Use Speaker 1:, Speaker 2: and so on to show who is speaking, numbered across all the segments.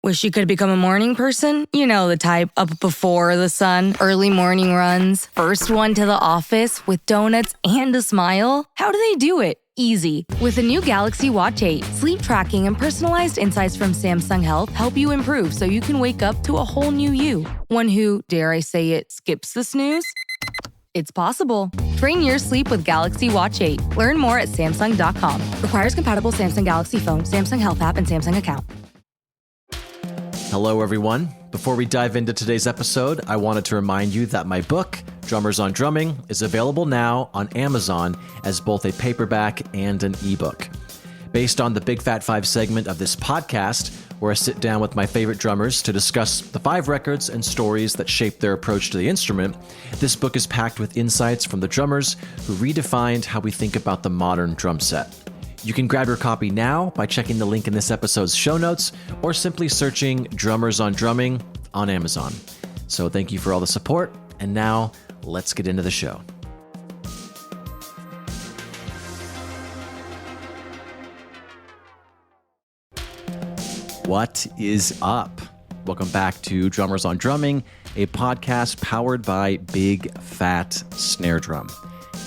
Speaker 1: Wish you could become a morning person? You know the type, up before the sun, early morning runs, first one to the office with donuts and a smile. How do they do it? Easy. With the new Galaxy Watch 8, sleep tracking and personalized insights from Samsung Health help you improve so you can wake up to a whole new you. One who, dare I say it, skips the snooze? It's possible. Train your sleep with Galaxy Watch 8. Learn more at Samsung.com. Requires compatible Samsung Galaxy phone, Samsung Health app, and Samsung account.
Speaker 2: Hello, everyone. Before we dive into today's episode, I wanted to remind you that my book, Drummers on Drumming, is available now on Amazon as both a paperback and an ebook. Based on the Big Fat 5 segment of this podcast, where I sit down with my favorite drummers to discuss the 5 records and stories that shaped their approach to the instrument, this book is packed with insights from the drummers who redefined how we think about the modern drum set. You can grab your copy now by checking the link in this episode's show notes or simply searching Drummers on Drumming on Amazon. So thank you for all the support, and now let's get into the show. What is up? Welcome back to Drummers on Drumming, a podcast powered by Big Fat Snare Drum.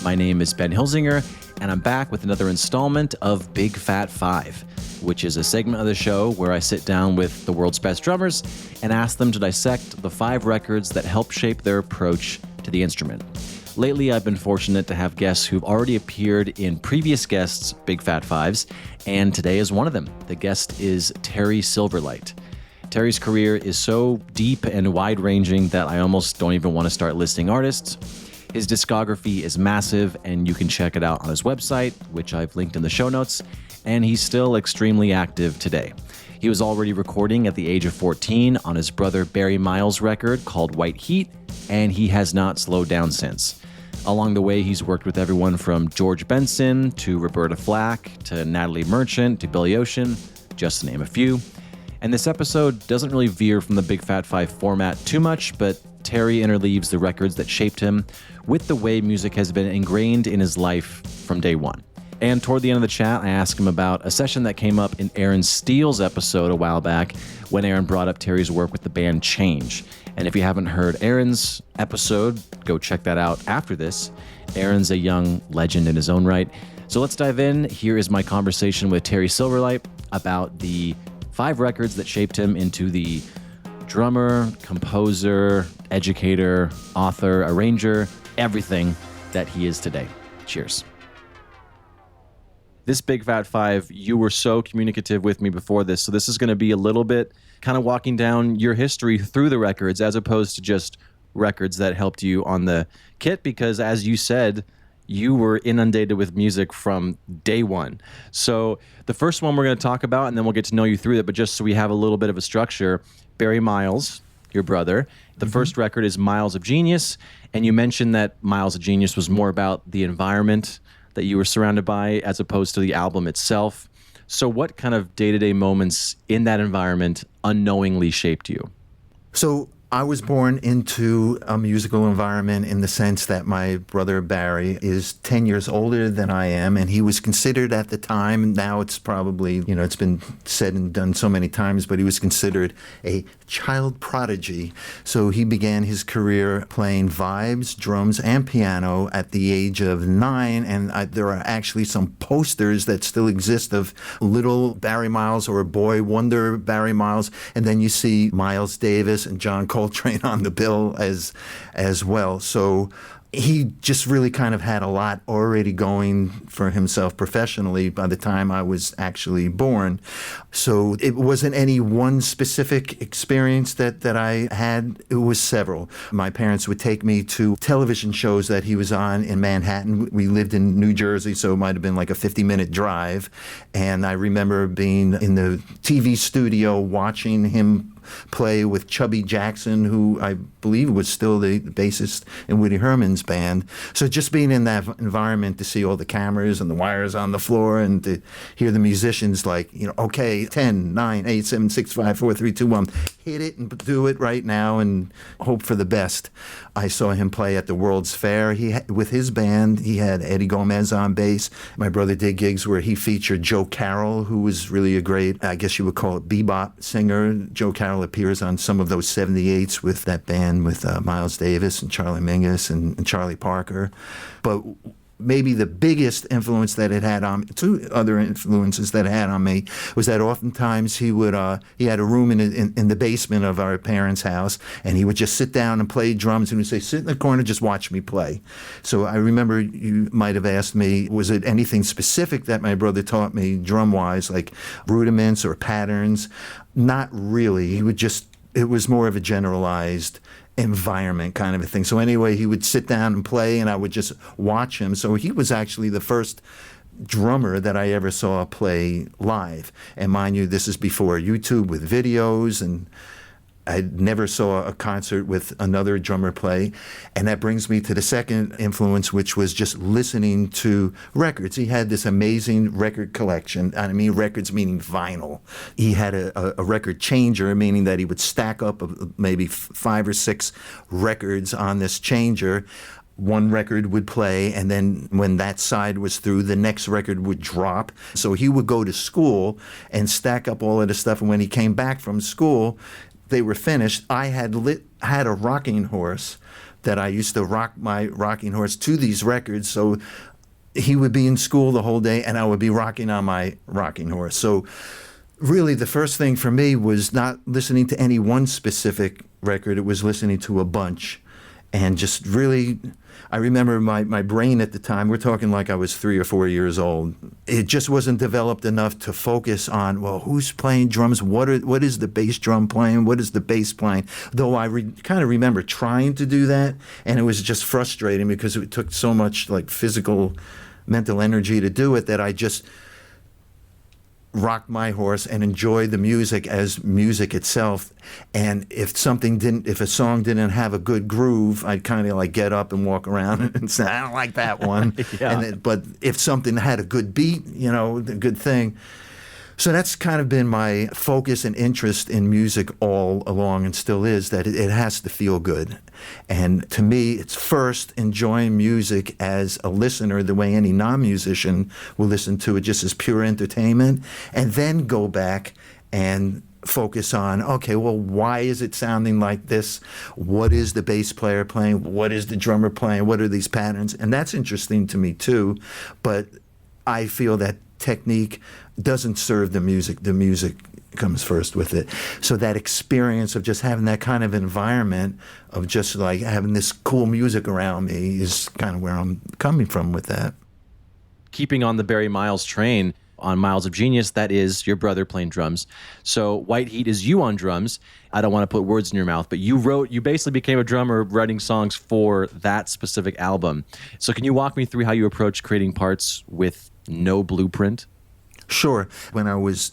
Speaker 2: My name is Ben Hilsinger, and I'm back with another installment of Big Fat 5, which is a segment of the show where I sit down with the world's best drummers and ask them to dissect the 5 records that help shape their approach to the instrument. Lately, I've been fortunate to have guests who've already appeared in previous guests' Big Fat 5s, and today is one of them. The guest is Terry Silverlight. Terry's career is so deep and wide-ranging that I almost don't even want to start listing artists. His discography is massive, and you can check it out on his website, which I've linked in the show notes, and he's still extremely active today. He was already recording at the age of 14 on his brother Barry Miles' record called White Heat, and he has not slowed down since. Along the way, he's worked with everyone from George Benson to Roberta Flack to Natalie Merchant to Billy Ocean, just to name a few. And this episode doesn't really veer from the Big Fat 5 format too much, but Terry interleaves the records that shaped him with the way music has been ingrained in his life from day one. And toward the end of the chat, I asked him about a session that came up in Aaron Steele's episode a while back when Aaron brought up Terry's work with the band Change. And if you haven't heard Aaron's episode, go check that out after this. Aaron's a young legend in his own right. So let's dive in. Here is my conversation with Terry Silverlight about the 5 records that shaped him into the drummer, composer, educator, author, arranger, everything that he is today. Cheers. This Big Fat 5, you were so communicative with me before this, so this is going to be a little bit kind of walking down your history through the records as opposed to just records that helped you on the kit, because as you said, you were inundated with music from day one. So the first one we're going to talk about, and then we'll get to know you through it, but just so we have a little bit of a structure, Barry Miles, your brother. The first record is Miles of Genius, and you mentioned that Miles of Genius was more about the environment that you were surrounded by as opposed to the album itself. So what kind of day-to-day moments in that environment unknowingly shaped you?
Speaker 3: So I was born into a musical environment in the sense that my brother Barry is 10 years older than I am, and he was considered at the time, now it's probably, it's been said and done so many times, but he was considered a child prodigy. So he began his career playing vibes, drums, and piano at the age of 9, and there are actually some posters that still exist of little Barry Miles or boy wonder Barry Miles, and then you see Miles Davis and John Coltrane on the bill as well. So he just really kind of had a lot already going for himself professionally by the time I was actually born. So it wasn't any one specific experience that I had. It was several. My parents would take me to television shows that he was on in Manhattan. We lived in New Jersey, so it might have been like a 50-minute drive. And I remember being in the TV studio watching him play with Chubby Jackson, who I believe was still the bassist in Woody Herman's band. So just being in that environment to see all the cameras and the wires on the floor and to hear the musicians like, okay, 10, 9, 8, 7, 6, 5, 4, 3, 2, 1, hit it and do it right now and hope for the best. I saw him play at the World's Fair. With his band, he had Eddie Gomez on bass. My brother did gigs where he featured Joe Carroll, who was really a great, I guess you would call it, bebop singer. Joe Carroll appears on some of those 78s with that band with Miles Davis and Charlie Mingus and Charlie Parker. But maybe the biggest influence that it had on, two other influences that it had on me, was that oftentimes he had a room in the basement of our parents' house, and he would just sit down and play drums, and he would say, sit in the corner, just watch me play. So I remember you might have asked me, was it anything specific that my brother taught me drum-wise, like rudiments or patterns? Not really. It was more of a generalized environment kind of a thing. So anyway, he would sit down and play, and I would just watch him. So he was actually the first drummer that I ever saw play live. And mind you, this is before YouTube with videos, and I never saw a concert with another drummer play. And that brings me to the second influence, which was just listening to records. He had this amazing record collection. I mean, records meaning vinyl. He had a record changer, meaning that he would stack up maybe 5 or 6 records on this changer. One record would play, and then when that side was through, the next record would drop. So he would go to school and stack up all of the stuff. And when he came back from school, they were finished. I had a rocking horse that I used to rock my rocking horse to these records. So he would be in school the whole day, and I would be rocking on my rocking horse. So really, the first thing for me was not listening to any one specific record. It was listening to a bunch. And just really, I remember my brain at the time, we're talking like I was 3 or 4 years old. It just wasn't developed enough to focus on, well, who's playing drums? What is the bass drum playing? What is the bass playing? Though I kind of remember trying to do that, and it was just frustrating because it took so much like physical, mental energy to do it that I just rocked my horse and enjoyed the music as music itself. And if a song didn't have a good groove, I'd kind of like get up and walk around and say, I don't like that one. Yeah. But if something had a good beat, the good thing. So that's kind of been my focus and interest in music all along, and still is, that it has to feel good. And to me, it's first enjoying music as a listener the way any non-musician will listen to it, just as pure entertainment, and then go back and focus on, okay, well, why is it sounding like this? What is the bass player playing? What is the drummer playing? What are these patterns? And that's interesting to me too, but I feel that technique doesn't serve the music. The music comes first with it. So that experience of just having that kind of environment of just like having this cool music around me is kind of where I'm coming from with that.
Speaker 2: Keeping on the Barry Miles train, on Miles of Genius, that is your brother playing drums. So White Heat is you on drums. I don't want to put words in your mouth, but you basically became a drummer writing songs for that specific album. So can you walk me through how you approach creating parts with no blueprint?
Speaker 3: Sure. When I was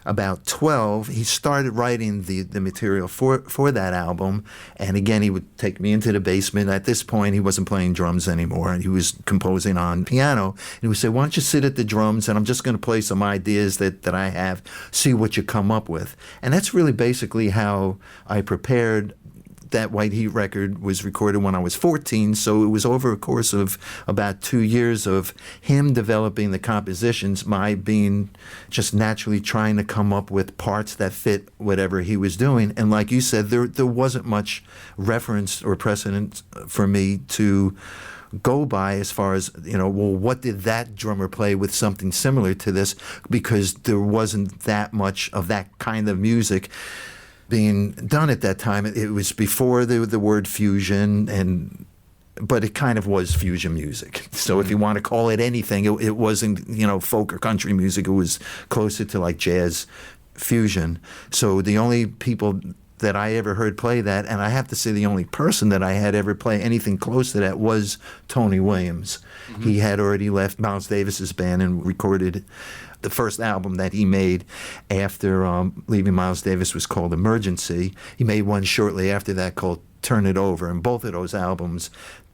Speaker 3: about 12, he started writing the material for that album. And again, he would take me into the basement. At this point, he wasn't playing drums anymore. He was composing on piano. And he would say, why don't you sit at the drums, and I'm just going to play some ideas that I have, see what you come up with. And that's really basically how I prepared. That White Heat record was recorded when I was 14, so it was over a course of about 2 years of him developing the compositions, my being just naturally trying to come up with parts that fit whatever he was doing. And like you said, there wasn't much reference or precedent for me to go by as far as, well, what did that drummer play with something similar to this? Because there wasn't that much of that kind of music being done at that time. It was before the word fusion, but it kind of was fusion music. So if you want to call it anything, it wasn't, folk or country music. It was closer to like jazz fusion. So the only people that I ever heard play that, and I have to say the only person that I had ever play anything close to that was Tony Williams. Mm-hmm. He had already left Miles Davis's band and recorded the first album that he made after leaving Miles Davis was called Emergency. He made one shortly after that called Turn It Over, and both of those albums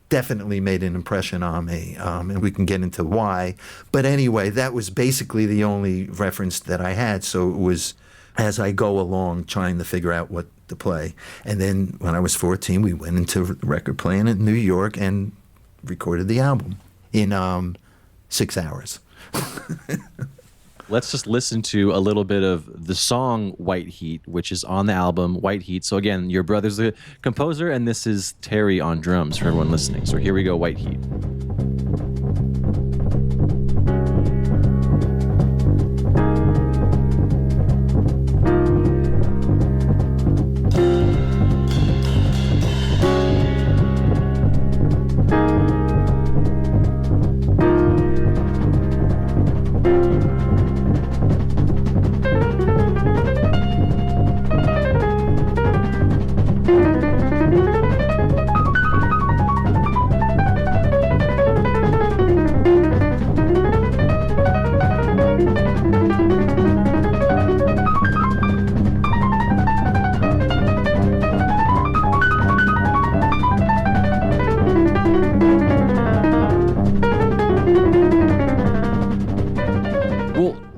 Speaker 3: definitely made an impression on me, and we can get into why. But anyway, that was basically the only reference that I had, so it was as I go along trying to figure out what to play. And then when I was 14, we went into record playing in New York and recorded the album in 6 hours.
Speaker 2: Let's just listen to a little bit of the song White Heat, which is on the album White Heat. So again, your brother's the composer, and this is Terry on drums for everyone listening. So here we go, White Heat.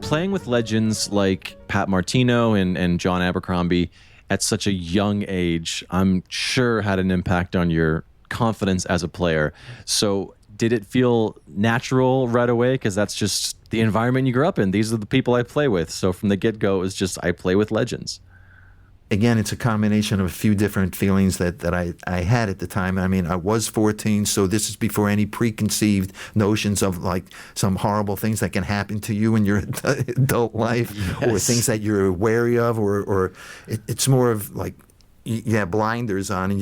Speaker 2: Playing with legends like Pat Martino and John Abercrombie at such a young age, I'm sure had an impact on your confidence as a player. So did it feel natural right away? Because that's just the environment you grew up in. These are the people I play with. So from the get-go, it was just I play with legends.
Speaker 3: Again, it's a combination of a few different feelings that I had at the time. I mean, I was 14, so this is before any preconceived notions of like some horrible things that can happen to you in your adult life, yes, or things that you're wary of, or it's more of like you have blinders on and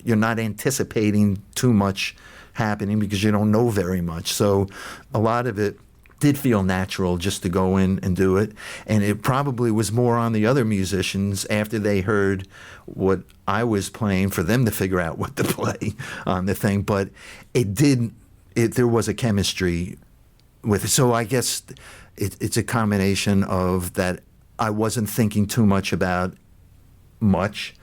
Speaker 3: you're not anticipating too much happening because you don't know very much. So a lot of it did feel natural just to go in and do it. And it probably was more on the other musicians after they heard what I was playing for them to figure out what to play on the thing. But there was a chemistry with it. So I guess it's a combination of that I wasn't thinking too much about much,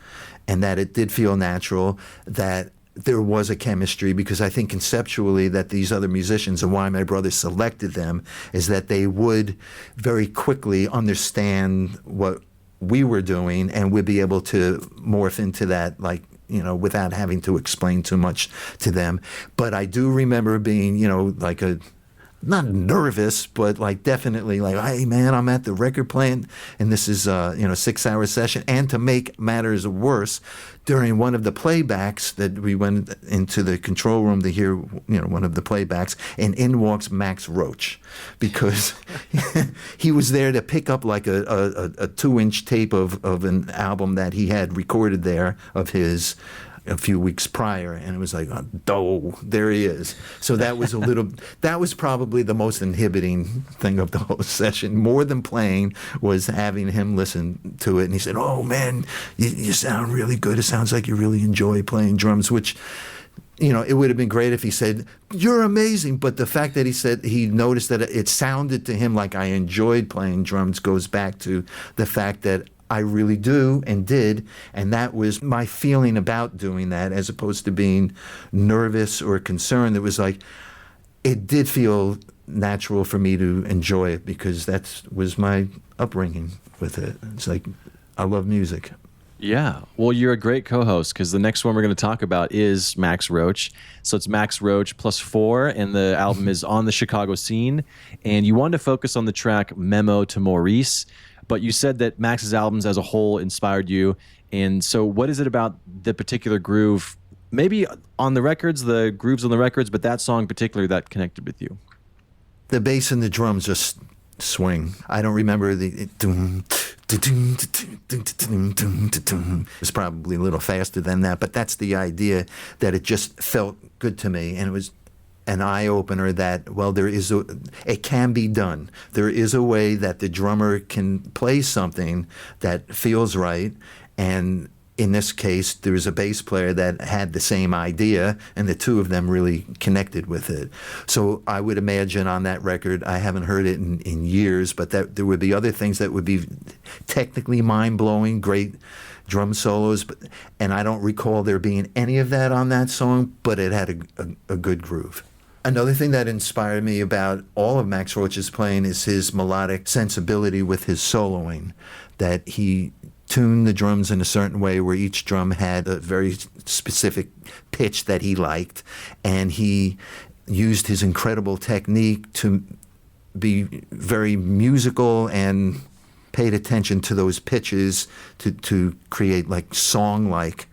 Speaker 3: and that it did feel natural, that there was a chemistry, because I think conceptually that these other musicians, and why my brother selected them, is that they would very quickly understand what we were doing and would be able to morph into that, like, without having to explain too much to them. But I do remember being, like not nervous, but like definitely like, hey man, I'm at the record plant and this is 6 hour session. And to make matters worse, during one of the playbacks that we went into the control room to hear, one of the playbacks, and in walks Max Roach, because he was there to pick up like a 2-inch tape of an album that he had recorded there of his a few weeks prior, and it was like, oh, there he is. So that was that was probably the most inhibiting thing of the whole session. More than playing was having him listen to it, and he said, oh man, you sound really good. It sounds like you really enjoy playing drums, which, it would have been great if he said, you're amazing. But the fact that he said he noticed that it sounded to him like I enjoyed playing drums goes back to the fact that I really do and did, and that was my feeling about doing that, as opposed to being nervous or concerned. It was like, it did feel natural for me to enjoy it, because that was my upbringing with it. It's like, I love music.
Speaker 2: Yeah. Well, you're a great co-host, because the next one we're going to talk about is Max Roach. So it's Max Roach plus 4, and the album is On the Chicago Scene. And you wanted to focus on the track Memo to Maurice, but you said that Max's albums as a whole inspired you. And so what is it about the particular groove, maybe on the records, the grooves on the records, but that song particularly that connected with you?
Speaker 3: The bass and the drums just swing. I don't remember the... It's probably a little faster than that, but that's the idea, that it just felt good to me. And it was an eye-opener that, well, it can be done. There is a way that the drummer can play something that feels right, And in this case, there was a bass player that had the same idea, and the two of them really connected with it. So I would imagine on that record, I haven't heard it in years, but that there would be other things that would be technically mind-blowing, great drum solos, and I don't recall there being any of that on that song, but it had a good groove. Another thing that inspired me about all of Max Roach's playing is his melodic sensibility with his soloing, that he tuned the drums in a certain way where each drum had a very specific pitch that he liked, and he used his incredible technique to be very musical and paid attention to those pitches to create like song-like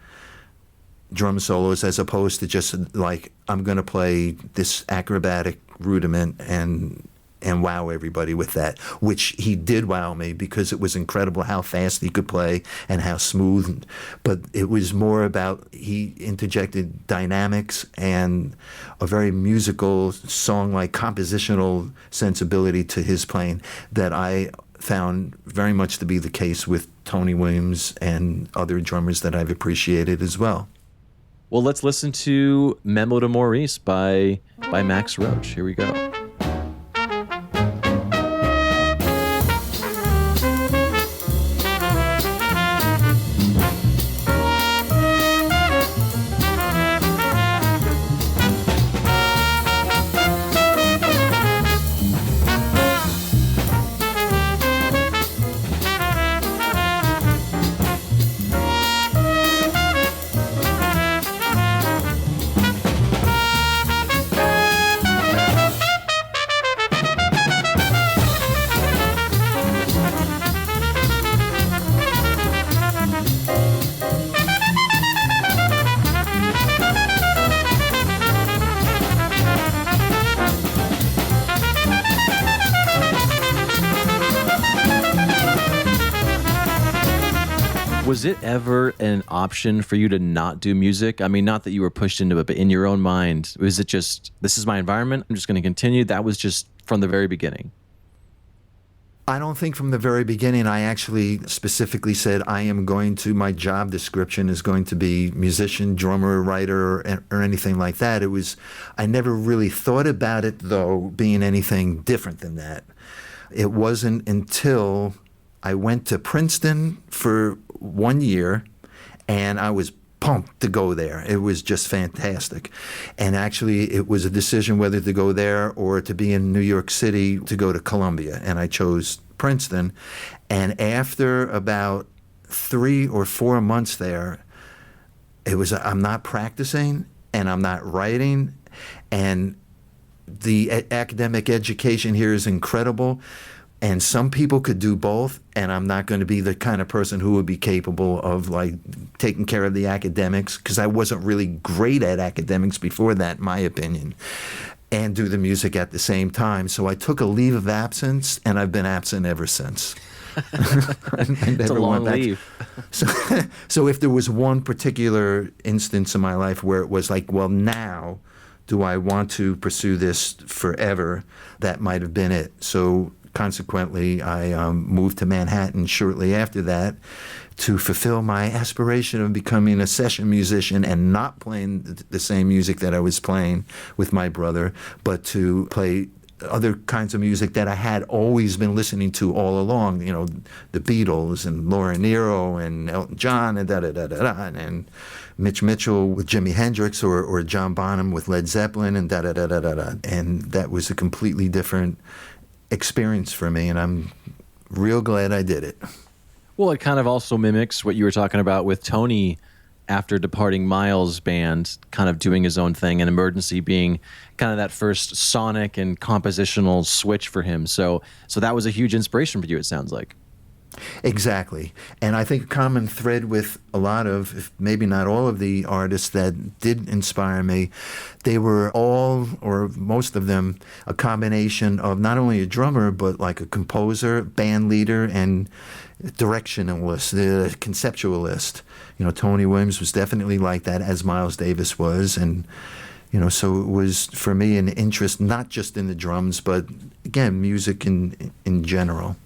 Speaker 3: drum solos, as opposed to just like, I'm going to play this acrobatic rudiment and wow everybody with that, which he did wow me, because it was incredible how fast he could play and how smooth. But it was more about, he interjected dynamics and a very musical, song-like, compositional sensibility to his playing that I found very much to be the case with Tony Williams and other drummers that I've appreciated as well.
Speaker 2: Well, let's listen to Memo to Maurice by Max Roach. Here we go. Was it ever an option for you to not do music? I mean, not that you were pushed into it, but in your own mind, was it just, this is my environment, I'm just going to continue? That was just from the very beginning?
Speaker 3: I don't think from the very beginning I actually specifically said my job description is going to be musician, drummer, writer, or anything like that. I never really thought about it, though, being anything different than that. It wasn't until I went to Princeton for 1 year, and I was pumped to go there. It was just fantastic. And actually, it was a decision whether to go there or to be in New York City to go to Columbia, and I chose Princeton. And after about 3 or 4 months there, I'm not practicing, and I'm not writing, and the academic education here is incredible. And some people could do both, and I'm not going to be the kind of person who would be capable of like taking care of the academics, because I wasn't really great at academics before that, in my opinion, and do the music at the same time. So I took a leave of absence, and I've been absent ever since.
Speaker 2: It's a long leave.
Speaker 3: So if there was one particular instance in my life where it was like, well, now do I want to pursue this forever, that might have been it. So consequently, I moved to Manhattan shortly after that to fulfill my aspiration of becoming a session musician and not playing the same music that I was playing with my brother, but to play other kinds of music that I had always been listening to all along, you know, the Beatles and Laura Nyro and Elton John and da-da-da-da-da, and Mitch Mitchell with Jimi Hendrix or John Bonham with Led Zeppelin and da-da-da-da-da-da. And that was a completely different experience for me, and I'm real glad I did it.
Speaker 2: Well, it kind of also mimics what you were talking about with Tony after departing Miles' band, kind of doing his own thing, and Emergency being kind of that first sonic and compositional switch for him. So that was a huge inspiration for you, it sounds like.
Speaker 3: Exactly. And I think a common thread with a lot of, if maybe not all of the artists that did inspire me, they were all, or most of them, a combination of not only a drummer, but like a composer, band leader, and directionalist, the conceptualist. You know, Tony Williams was definitely like that, as Miles Davis was. And, you know, so it was, for me, an interest not just in the drums, but, again, music in general.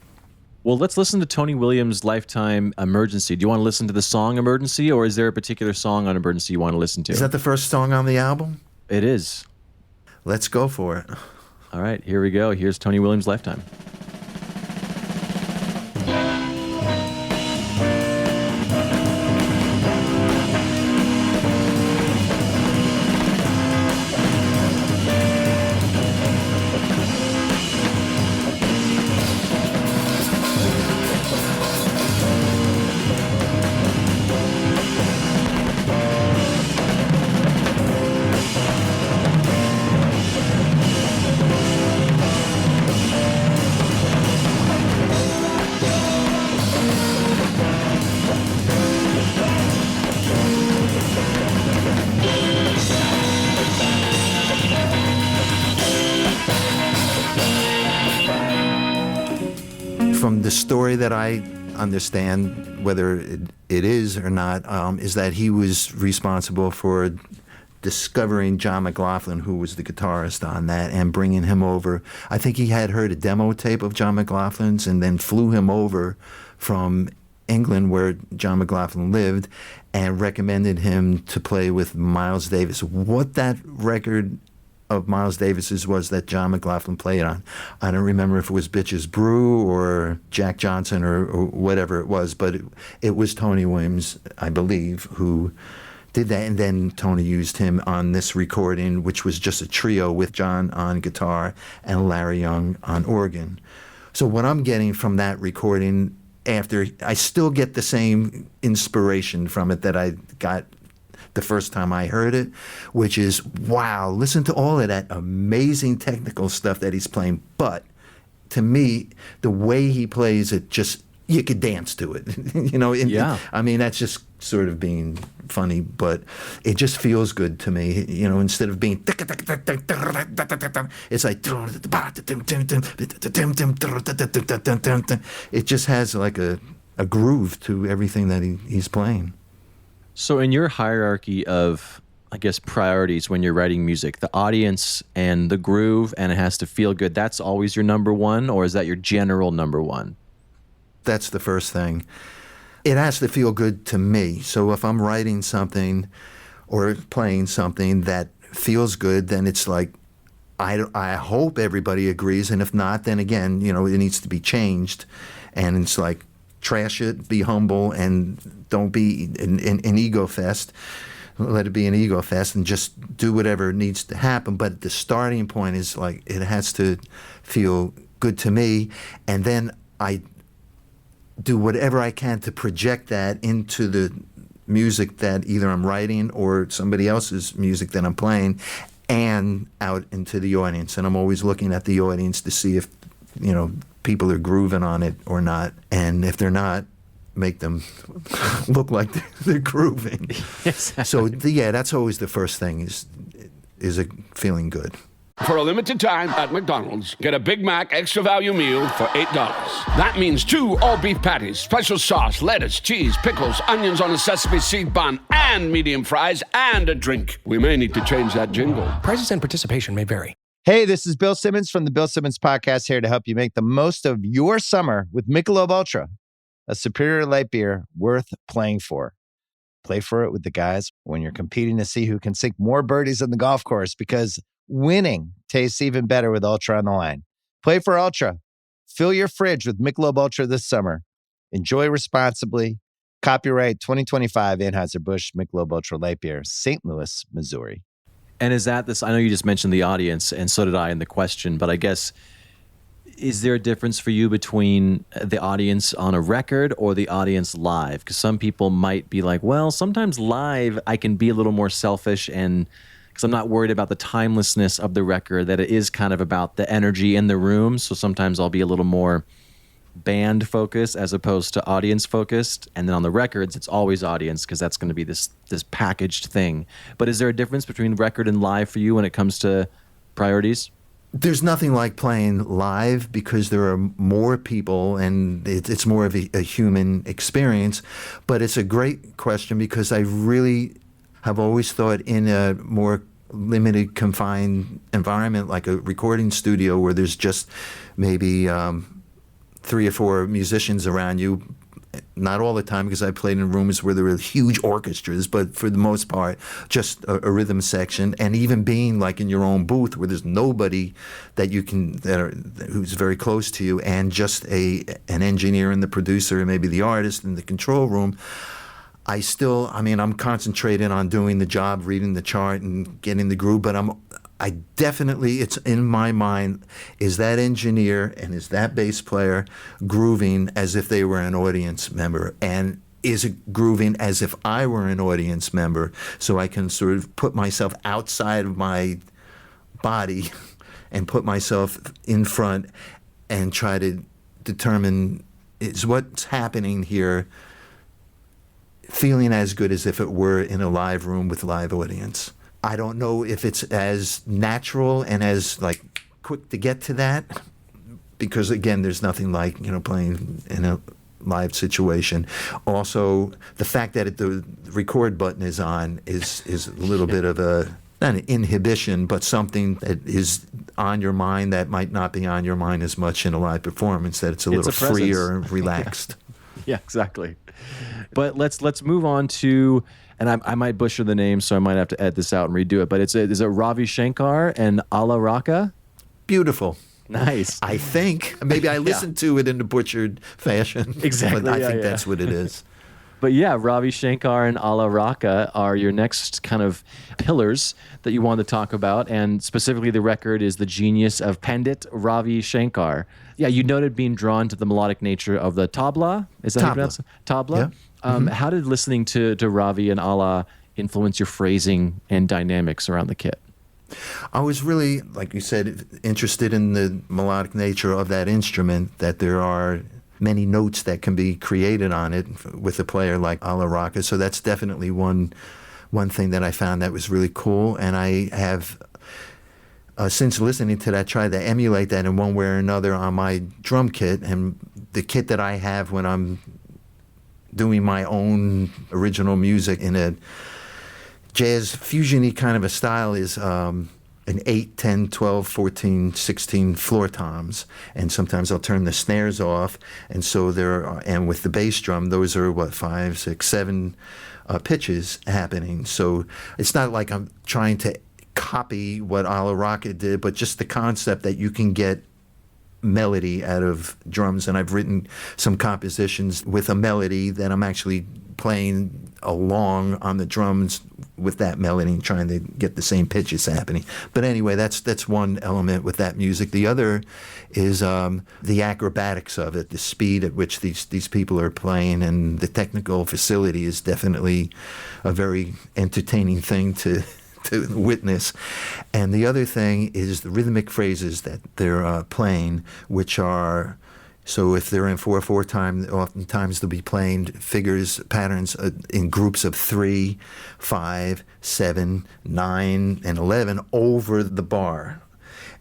Speaker 2: Well, let's listen to Tony Williams' Lifetime Emergency. Do you want to listen to the song Emergency, or is there a particular song on Emergency you want to listen to?
Speaker 3: Is that the first song on the album?
Speaker 2: It is.
Speaker 3: Let's go for it.
Speaker 2: All right, here we go. Here's Tony Williams' Lifetime.
Speaker 3: From the story that I understand, whether it is or not, is that he was responsible for discovering John McLaughlin, who was the guitarist on that, and bringing him over. I think he had heard a demo tape of John McLaughlin's and then flew him over from England, where John McLaughlin lived, and recommended him to play with Miles Davis. What that record of Miles Davis's was that John McLaughlin played on, I don't remember if it was Bitches Brew or Jack Johnson or whatever it was, but it was Tony Williams, I believe, who did that. And then Tony used him on this recording, which was just a trio with John on guitar and Larry Young on organ. So what I'm getting from that recording, after I still get the same inspiration from it that I got the first time I heard it, which is, wow, listen to all of that amazing technical stuff that he's playing. But to me, the way he plays it, just, you could dance to it.
Speaker 2: Yeah.
Speaker 3: I mean, that's just sort of being funny, but it just feels good to me. Instead of being, it's like, it just has like a groove to everything that he's playing.
Speaker 2: So in your hierarchy of, I guess, priorities when you're writing music, the audience and the groove, and it has to feel good, that's always your number one, or is that your general number one?
Speaker 3: That's the first thing. It has to feel good to me. So if I'm writing something or playing something that feels good, then it's like, I hope everybody agrees, and if not, then again, it needs to be changed. And it's like, trash it, be humble, and don't be an ego fest. Let it be an ego fest, and just do whatever needs to happen. But the starting point is like, it has to feel good to me, and then I do whatever I can to project that into the music that either I'm writing or somebody else's music that I'm playing, and out into the audience. And I'm always looking at the audience to see if, people are grooving on it or not. And if they're not, make them look like they're grooving.
Speaker 2: Exactly.
Speaker 3: So, yeah, that's always the first thing is a feeling good.
Speaker 4: For a limited time at McDonald's, get a Big Mac extra value meal for $8. That means 2 all-beef patties, special sauce, lettuce, cheese, pickles, onions on a sesame seed bun, and medium fries, and a drink. We may need to change that jingle.
Speaker 5: Prices and participation may vary.
Speaker 6: Hey, this is Bill Simmons from the Bill Simmons Podcast, here to help you make the most of your summer with Michelob Ultra, a superior light beer worth playing for. Play for it with the guys when you're competing to see who can sink more birdies on the golf course, because winning tastes even better with Ultra on the line. Play for Ultra. Fill your fridge with Michelob Ultra this summer. Enjoy responsibly. Copyright 2025 Anheuser-Busch Michelob Ultra Light Beer, St. Louis, Missouri.
Speaker 2: And is that this? I know you just mentioned the audience, and so did I in the question, but I guess, is there a difference for you between the audience on a record or the audience live? Because some people might be like, well, sometimes live I can be a little more selfish, and because I'm not worried about the timelessness of the record, that it is kind of about the energy in the room. So sometimes I'll be a little more band focused as opposed to audience focused. And then on the records, it's always audience, because that's going to be this packaged thing. But is there a difference between record and live for you when it comes to priorities?
Speaker 3: There's nothing like playing live, because there are more people and it's more of a human experience. But it's a great question, because I really have always thought in a more limited, confined environment like a recording studio where there's just maybe 3 or 4 musicians around you. Not all the time, because I played in rooms where there were huge orchestras, but for the most part, just a rhythm section. And even being like in your own booth where there's nobody who's very close to you, and just an engineer and the producer and maybe the artist in the control room, I'm concentrated on doing the job, reading the chart and getting the groove, but it's in my mind, is that engineer and is that bass player grooving as if they were an audience member? And is it grooving as if I were an audience member, so I can sort of put myself outside of my body and put myself in front and try to determine, is what's happening here feeling as good as if it were in a live room with live audience? I don't know if it's as natural and as quick to get to that, because again, there's nothing like playing in a live situation. Also, the fact that the record button is on is a little bit of not an inhibition, but something that is on your mind that might not be on your mind as much in a live performance. That it's a little freer and relaxed.
Speaker 2: Yeah, exactly. But let's move on to. And I might butcher the name, so I might have to edit this out and redo it. But is it Ravi Shankar and Ala Raka?
Speaker 3: Beautiful.
Speaker 2: Nice.
Speaker 3: I think. Maybe I listened to it in the butchered fashion.
Speaker 2: Exactly.
Speaker 3: But I think that's what it is.
Speaker 2: But yeah, Ravi Shankar and Ala Raka are your next kind of pillars that you want to talk about. And specifically, the record is the genius of Pandit Ravi Shankar. Yeah, you noted being drawn to the melodic nature of the tabla. Is that how you pronounce it? Tabla?
Speaker 3: Yeah.
Speaker 2: How did listening to Ravi and Ala influence your phrasing and dynamics around the kit?
Speaker 3: I was really, like you said, interested in the melodic nature of that instrument, that there are many notes that can be created on it with a player like Ala Raka. So that's definitely one thing that I found that was really cool. And I have, since listening to that, tried to emulate that in one way or another on my drum kit. And the kit that I have when I'm doing my own original music in a jazz fusion-y kind of a style is an 8, 10, 12, 14, 16 floor toms. And sometimes I'll turn the snares off. And so and with the bass drum, those are 5, 6, 7 pitches happening. So it's not like I'm trying to copy what Ala Raka did, but just the concept that you can get melody out of drums. And I've written some compositions with a melody that I'm actually playing along on the drums with that melody and trying to get the same pitches happening. But anyway, that's one element with that music. The other is the acrobatics of it, the speed at which these people are playing, and the technical facility is definitely a very entertaining thing to witness. And the other thing is the rhythmic phrases that they're playing, which are, so if they're in 4/4 time, oftentimes they'll be playing figures, patterns in groups of 3, 5, 7, 9, and 11 over the bar.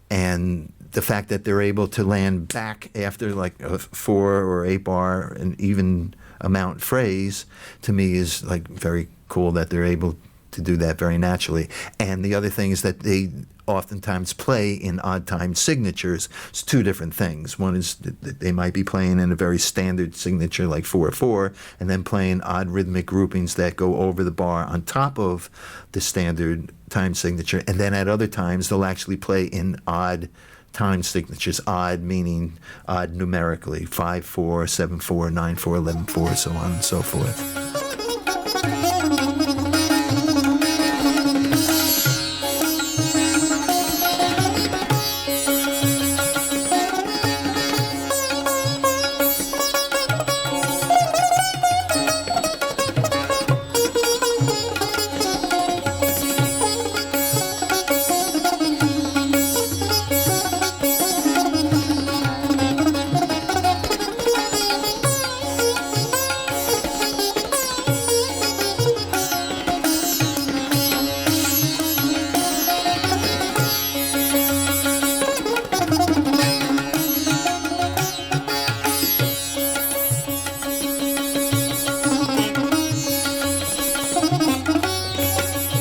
Speaker 3: And the fact that they're able to land back after like a 4 or 8 bar, an even amount phrase, to me is like very cool that they're able to do that very naturally. And the other thing is that they oftentimes play in odd time signatures. It's two different things. One is that they might be playing in a very standard signature like 4/4, and then playing odd rhythmic groupings that go over the bar on top of the standard time signature. And then at other times they'll actually play in odd time signatures, odd meaning odd numerically, 5/4, 7/4, 9/4, 11/4, so on and so forth.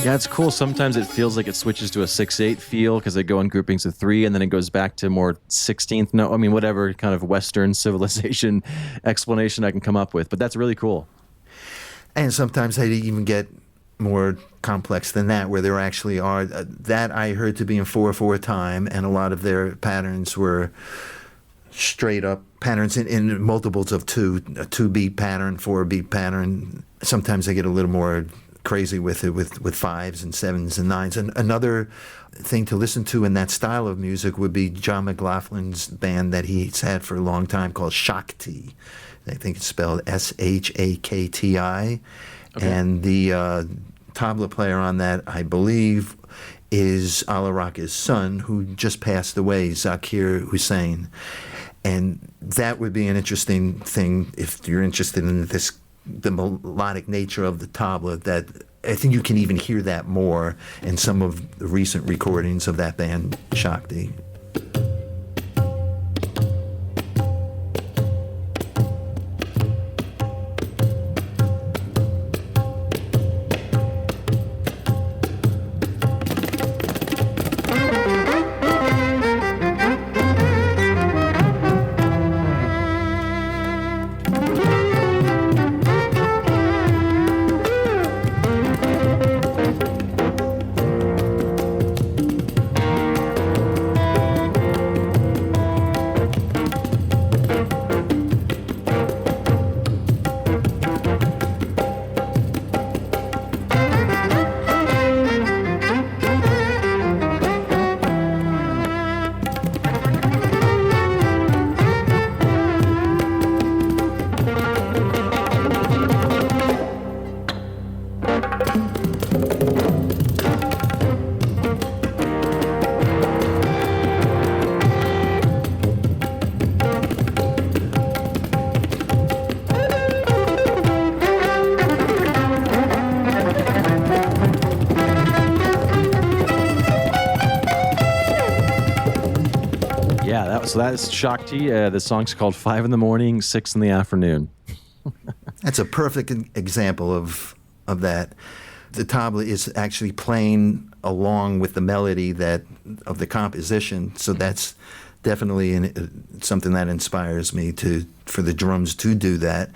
Speaker 2: Yeah, it's cool. Sometimes it feels like it switches to a 6/8 feel because they go in groupings of 3, and then it goes back to more 16th note. I mean, whatever kind of Western civilization explanation I can come up with. But that's really cool.
Speaker 3: And sometimes they even get more complex than that, where there actually are that I heard to be in 4/4 time, and a lot of their patterns were straight up patterns in multiples of 2, a 2-beat pattern, 4-beat pattern. Sometimes they get a little more crazy with it, with 5s and 7s and 9s. And another thing to listen to in that style of music would be John McLaughlin's band that he's had for a long time called Shakti. I think it's spelled Shakti. Okay. And the tabla player on that, I believe, is Alaraka's son, who just passed away, Zakir Hussain. And that would be an interesting thing if you're interested in the melodic nature of the tabla. That I think you can even hear that more in some of the recent recordings of that band, Shakti.
Speaker 2: So that's Shakti. The song's called 5 in the morning, 6 in the afternoon.
Speaker 3: That's a perfect example of that. The tabla is actually playing along with the melody of the composition, so that's definitely something that inspires me for the drums to do that.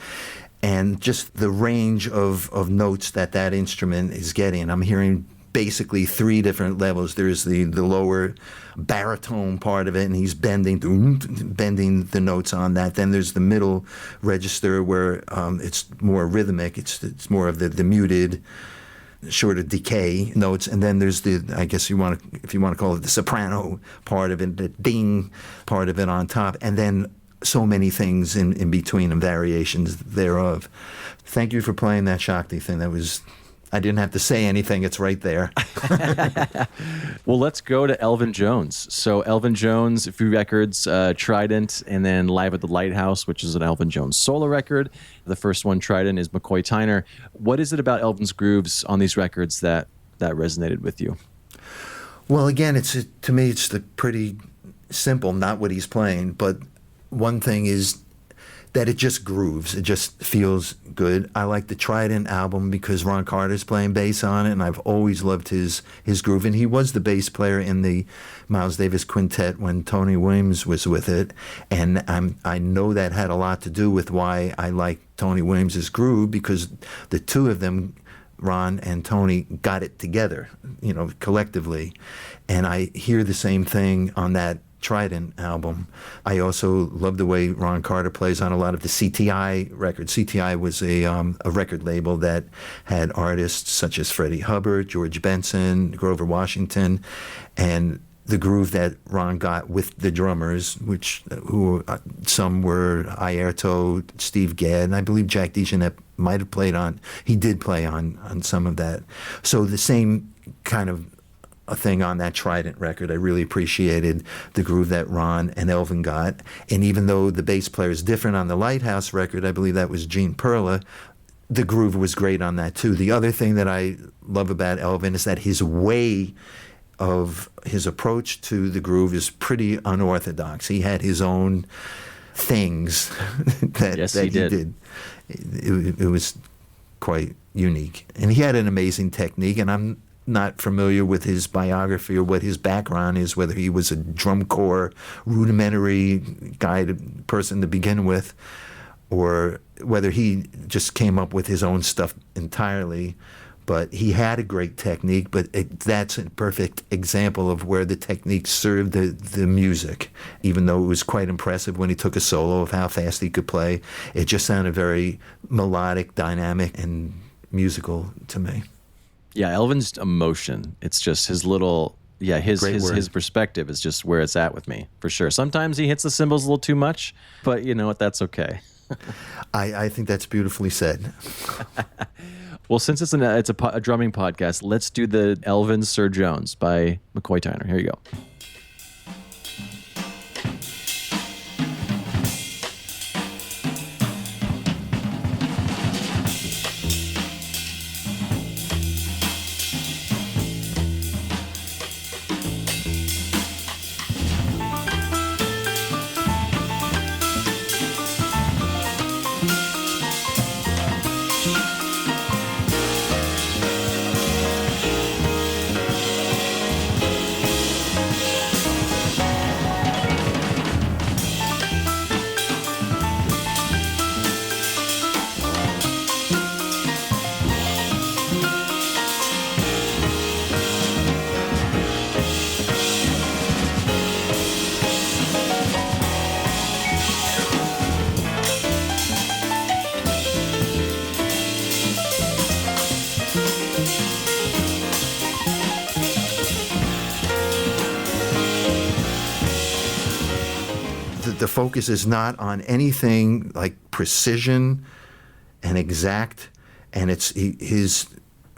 Speaker 3: And just the range of notes that instrument is getting. I'm hearing basically 3 different levels. There's the lower baritone part of it, and he's bending the notes on that. Then there's the middle register where it's more rhythmic. It's more of the muted, sort of decay notes. And then there's I guess if you want to call it the soprano part of it, the ding part of it on top. And then so many things in between and variations thereof. Thank you for playing that Shakti thing. I didn't have to say anything. It's right there.
Speaker 2: Well, let's go to Elvin Jones. So Elvin Jones, a few records, Trident, and then Live at the Lighthouse, which is an Elvin Jones solo record. The first one, Trident, is McCoy Tyner. What is it about Elvin's grooves on these records that resonated with you?
Speaker 3: Well, again, to me, it's pretty simple, not what he's playing. But one thing is that it just grooves. It just feels good. I like the Trident album because Ron Carter's playing bass on it, and I've always loved his groove. And he was the bass player in the Miles Davis Quintet when Tony Williams was with it. And I know that had a lot to do with why I like Tony Williams' groove, because the two of them, Ron and Tony, got it together, collectively. And I hear the same thing on that Trident album. I also love the way Ron Carter plays on a lot of the CTI records. CTI was a record label that had artists such as Freddie Hubbard, George Benson, Grover Washington, and the groove that Ron got with the drummers, who some were Airto, Steve Gadd, and I believe Jack DeJohnette might have played on. He did play on some of that. So the same kind of a thing on that Trident record. I really appreciated the groove that Ron and Elvin got. And even though the bass player is different on the Lighthouse record, I believe that was Gene Perla, the groove was great on that too. The other thing that I love about Elvin is that his approach to the groove is pretty unorthodox. He had his own things that he did. It was quite unique. And he had an amazing technique, and I'm not familiar with his biography or what his background is, whether he was a drum corps rudimentary person to begin with, or whether he just came up with his own stuff entirely. But he had a great technique, but that's a perfect example of where the technique served the music. Even though it was quite impressive when he took a solo of how fast he could play, it just sounded very melodic, dynamic, and musical to me.
Speaker 2: Yeah, Elvin's emotion. It's just his little, his perspective is just where it's at with me, for sure. Sometimes he hits the cymbals a little too much, but you know what, that's okay.
Speaker 3: I think that's beautifully said.
Speaker 2: Well, since it's a drumming podcast, let's do the Elvin Sir Jones by McCoy Tyner. Here you go.
Speaker 3: The focus is not on anything like precision and exact, and it's his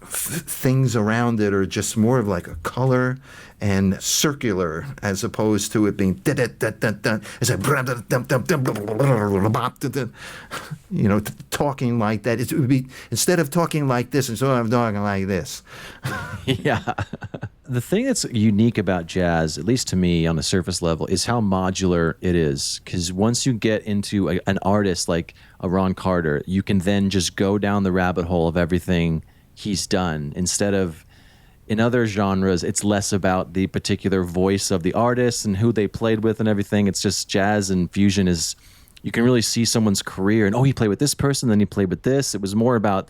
Speaker 3: things around it are just more of like a color and circular, as opposed to it being it's like talking like that. It would be, instead of talking like this, and so I'm talking like this.
Speaker 2: Yeah. The thing that's unique about jazz, at least to me on a surface level, is how modular it is. Because once you get into an artist like a Ron Carter, you can then just go down the rabbit hole of everything he's done. Instead of, in other genres, it's less about the particular voice of the artist and who they played with and everything. It's just jazz and fusion is, you can really see someone's career and, he played with this person, then he played with this. It was more about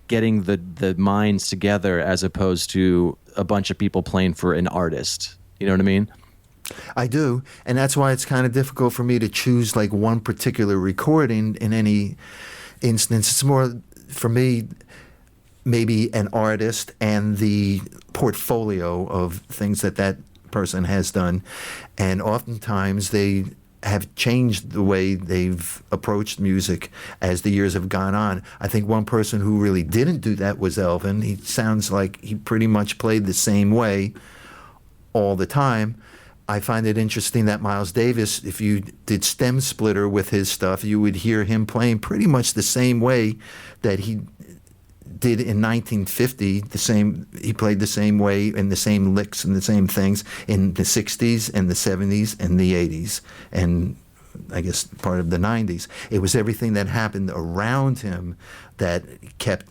Speaker 2: getting the minds together as opposed to a bunch of people playing for an artist. You know what I mean?
Speaker 3: I do, and that's why it's kind of difficult for me to choose like one particular recording in any instance. It's more, for me, maybe an artist and the portfolio of things that person has done. And oftentimes they have changed the way they've approached music as the years have gone on. I think one person who really didn't do that was Elvin. He sounds like he pretty much played the same way all the time. I find it interesting that Miles Davis, if you did Stem Splitter with his stuff, you would hear him playing pretty much the same way that he did in 1950. He played the same way and the same licks and the same things in the 60s and the 70s and the 80s and I guess part of the 90s. It was everything that happened around him that kept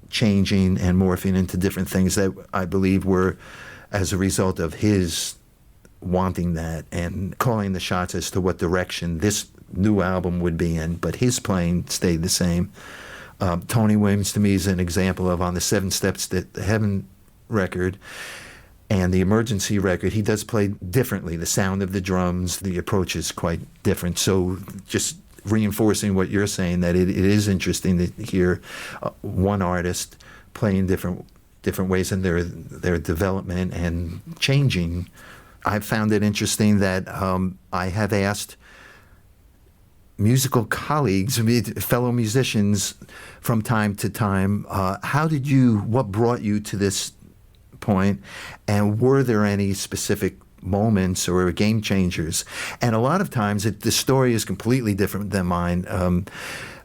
Speaker 3: changing and morphing into different things that I believe were as a result of his wanting that and calling the shots as to what direction this new album would be in, but his playing stayed the same. Tony Williams, to me, is an example of, on the Seven Steps to Heaven record and the Emergency record, he does play differently. The sound of the drums, the approach is quite different. So just reinforcing what you're saying, that it is interesting to hear one artist playing different ways in their development and changing. I've found it interesting that I have asked musical colleagues, fellow musicians, from time to time, what brought you to this point, and were there any specific moments or game changers? And a lot of times the story is completely different than mine.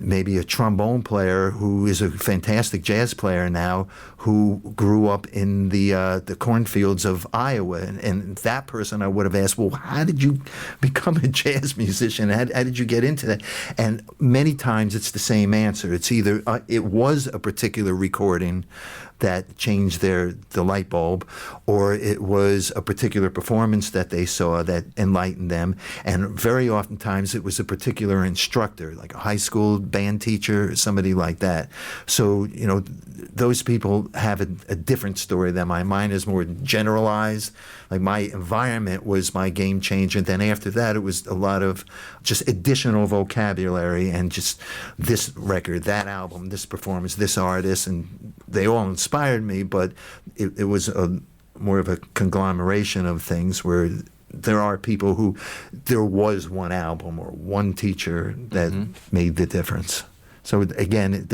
Speaker 3: maybe a trombone player who is a fantastic jazz player now, who grew up in the cornfields of Iowa. And that person I would have asked, well, how did you become a jazz musician? How did you get into that? And many times it's the same answer. It's either it was a particular recording that changed the light bulb, or it was a particular performance that they saw that enlightened them. And very oftentimes it was a particular instructor, like a high school band teacher, or somebody like that. So, those people have a different story than mine. Mine is more generalized. Like, my environment was my game changer. Then after that, it was a lot of just additional vocabulary and just this record, that album, this performance, this artist, and they all inspired me, but it was more of a conglomeration of things where there are people who there was one album or one teacher that made the difference. So again,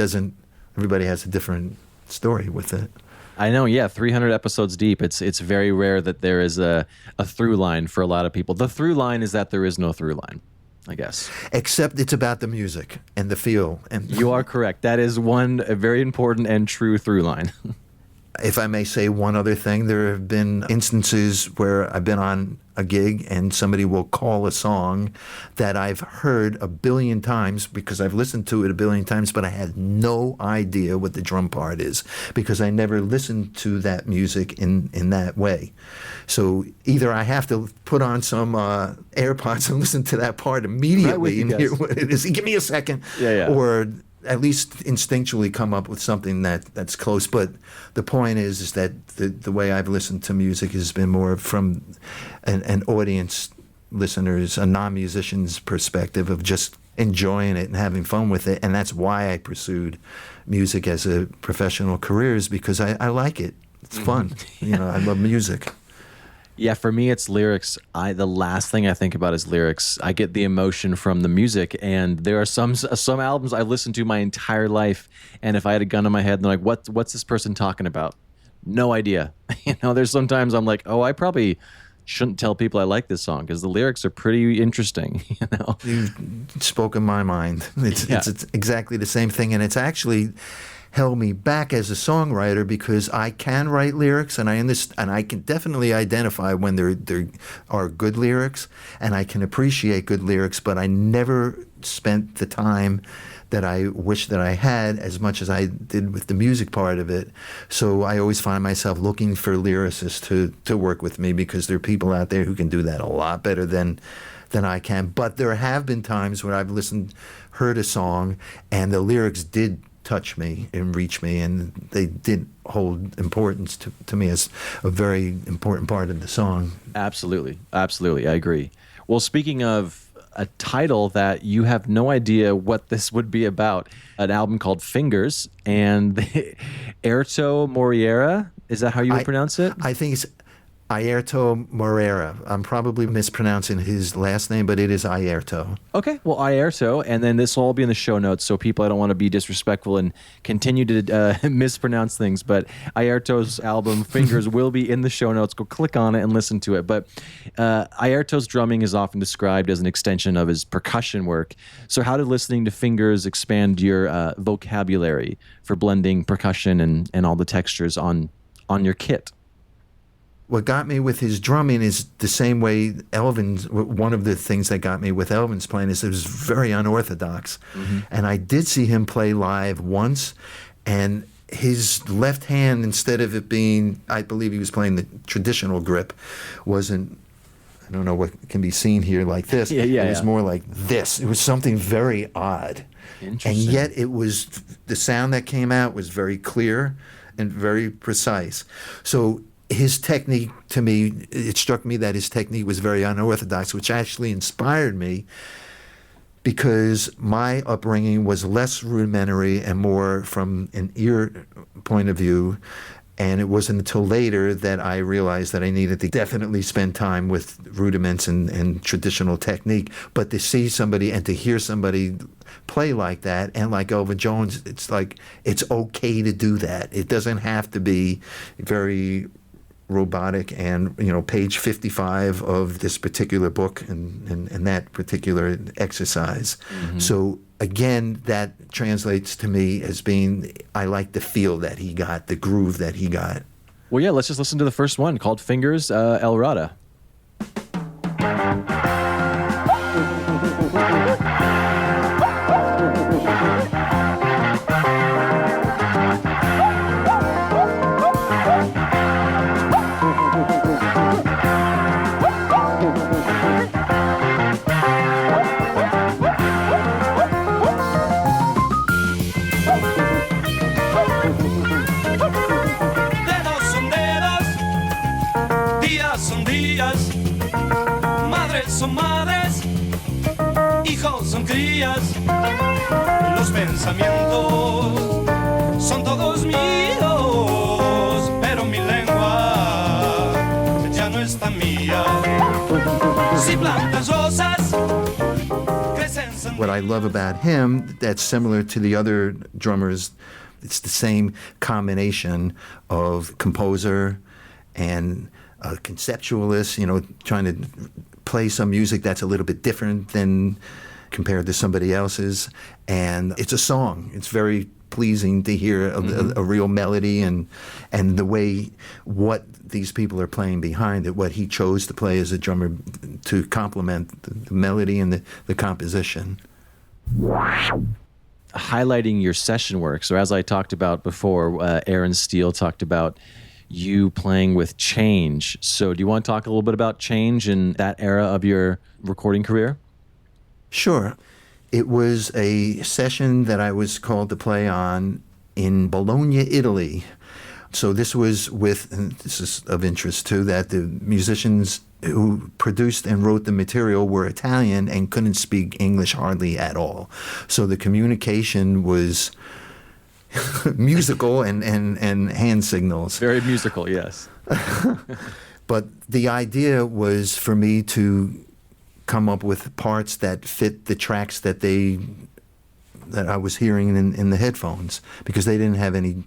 Speaker 3: everybody has a different story with it.
Speaker 2: I know, yeah, 300 episodes deep. It's very rare that there is a through line for a lot of people. The through line is that there is no through line, I guess.
Speaker 3: Except it's about the music and the feel. And
Speaker 2: you are correct. That is a very important and true through line.
Speaker 3: If I may say one other thing, there have been instances where I've been on a gig and somebody will call a song that I've heard a billion times because I've listened to it a billion times, but I had no idea what the drum part is because I never listened to that music in that way. So either I have to put on some AirPods and listen to that part immediately and hear what it is. Give me a second.
Speaker 2: Yeah.
Speaker 3: Or at least instinctually come up with something that's close. But the point is that the way I've listened to music has been more from an audience listener's, a non-musician's perspective of just enjoying it and having fun with it. And that's why I pursued music as a professional career, is because I like it. It's fun. I love music.
Speaker 2: Yeah, for me, it's lyrics. The last thing I think about is lyrics. I get the emotion from the music, and there are some albums I've listened to my entire life, and if I had a gun to my head, and they're like, what's this person talking about? No idea. There's sometimes I'm like, I probably shouldn't tell people I like this song because the lyrics are pretty interesting.
Speaker 3: You've spoken my mind. It's exactly the same thing, and it's actually held me back as a songwriter because I can write lyrics and I can definitely identify when there are good lyrics and I can appreciate good lyrics, but I never spent the time that I wish that I had as much as I did with the music part of it. So I always find myself looking for lyricists to work with me because there are people out there who can do that a lot better than I can. But there have been times when I've heard a song and the lyrics did touch me and reach me, and they did hold importance to me as a very important part of the song.
Speaker 2: Absolutely. I agree. Well, speaking of a title that you have no idea what this would be about, an album called Fingers, and Airto Moreira, is that how you would pronounce it?
Speaker 3: I think it's Airto Moreira. I'm probably mispronouncing his last name, but it is Airto.
Speaker 2: Okay, well, Airto, and then this will all be in the show notes, so people, I don't want to be disrespectful and continue to mispronounce things, but Airto's album, Fingers, will be in the show notes. Go click on it and listen to it. But Airto's drumming is often described as an extension of his percussion work. So how did listening to Fingers expand your vocabulary for blending percussion and all the textures on your kit?
Speaker 3: What got me with his drumming is the same way one of the things that got me with Elvin's playing is it was very unorthodox. Mm-hmm. And I did see him play live once, and his left hand, instead of it being, I believe he was playing the traditional grip, wasn't, I don't know what can be seen here, like this. It was more like this. It was something very odd.
Speaker 2: Interesting.
Speaker 3: And yet the sound that came out was very clear and very precise. So his technique, to me, it struck me that his technique was very unorthodox, which actually inspired me because my upbringing was less rudimentary and more from an ear point of view. And it wasn't until later that I realized that I needed to definitely spend time with rudiments and traditional technique. But to see somebody and to hear somebody play like that, and like Elvin Jones, it's like it's okay to do that. It doesn't have to be very robotic and, page 55 of this particular book and that particular exercise. Mm-hmm. So again, that translates to me as being, I like the feel that he got, the groove that he got.
Speaker 2: Well, yeah, let's just listen to the first one called Fingers, El Rada.
Speaker 7: Son madres, hijos son crías, los pensamientos son todos míos, pero mi lengua ya no es tan mía. Si plantas rosas, crecen.
Speaker 3: What I love about him that's similar to the other drummers, it's the same combination of composer and conceptualist, trying to play some music that's a little bit different than compared to somebody else's. And it's a song. It's very pleasing to hear a real melody and the way what these people are playing behind it, what he chose to play as a drummer to complement the melody and the composition.
Speaker 2: Highlighting your session work. So as I talked about before, Aaron Steele talked about you playing with change. So do you want to talk a little bit about change in that era of your recording career?
Speaker 3: Sure. It was a session that I was called to play on in Bologna, Italy. So this was with, and this is of interest too, that the musicians who produced and wrote the material were Italian and couldn't speak English hardly at all. So the communication was musical and hand signals.
Speaker 2: Very musical, yes.
Speaker 3: But the idea was for me to come up with parts that fit the tracks that I was hearing in the headphones, because they didn't have any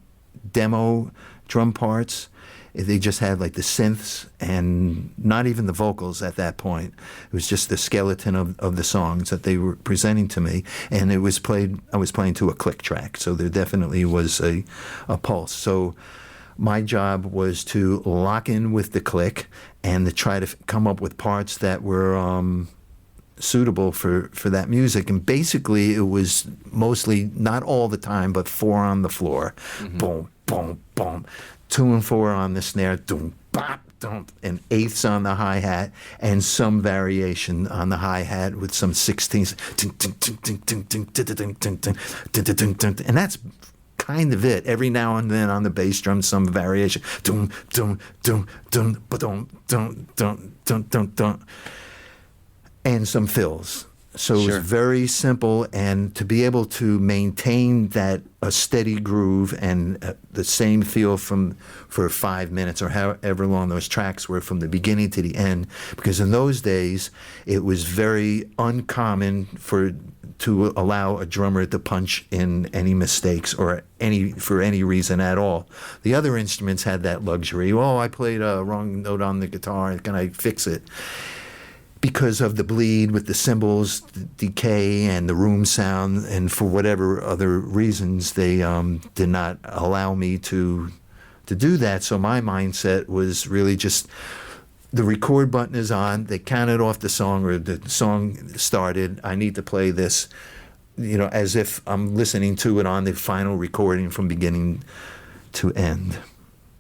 Speaker 3: demo drum parts. They just had like the synths and not even the vocals at that point. It was just the skeleton of the songs that they were presenting to me. And I was playing to a click track, so there definitely was a pulse. So my job was to lock in with the click and to try to come up with parts that were suitable for that music. And basically it was mostly, not all the time, but 4 on the floor. Mm-hmm. Boom, boom, boom. 2 and 4 on the snare, doom, bop, doom, and 8ths on the hi-hat, and some variation on the hi-hat with some 16ths, and that's kind of it. Every now and then on the bass drum, some variation, doom, doom, doom, doom, ba-dum, dum, dum, dum, dum, dum, and some fills. So it was very simple, and to be able to maintain that a steady groove and the same feel for 5 minutes or however long those tracks were from the beginning to the end, because in those days it was very uncommon to allow a drummer to punch in any mistakes or for any reason at all. The other instruments had that luxury. Oh, I played a wrong note on the guitar. Can I fix it? Because of the bleed with the cymbals, the decay, and the room sound, and for whatever other reasons, they did not allow me to do that. So my mindset was really just, the record button is on, they counted off the song, or the song started, I need to play this, as if I'm listening to it on the final recording from beginning to end.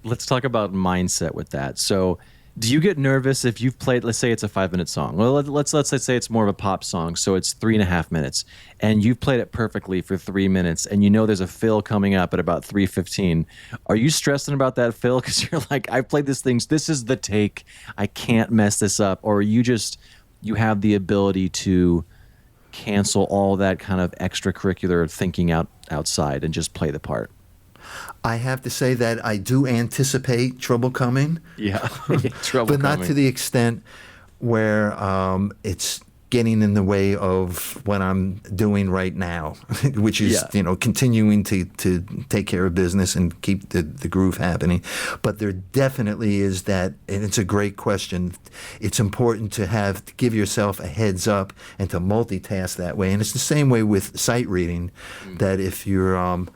Speaker 2: Let's talk about mindset with that. So do you get nervous if you've played, let's say it's a 5-minute song. Well, let's say it's more of a pop song, so it's 3.5 minutes, and you've played it perfectly for 3 minutes, and there's a fill coming up at about 3:15. Are you stressing about that fill because you're like, I've played this thing, this is the take, I can't mess this up? Or you have the ability to cancel all that kind of extracurricular thinking outside and just play the part?
Speaker 3: I have to say that I do anticipate trouble coming.
Speaker 2: Yeah, trouble
Speaker 3: but
Speaker 2: coming.
Speaker 3: Not to the extent where it's getting in the way of what I'm doing right now, which is,
Speaker 2: Yeah.
Speaker 3: continuing to take care of business and keep the groove happening. But there definitely is that, and it's a great question. It's important to give yourself a heads up and to multitask that way. And it's the same way with sight reading, that if you're, on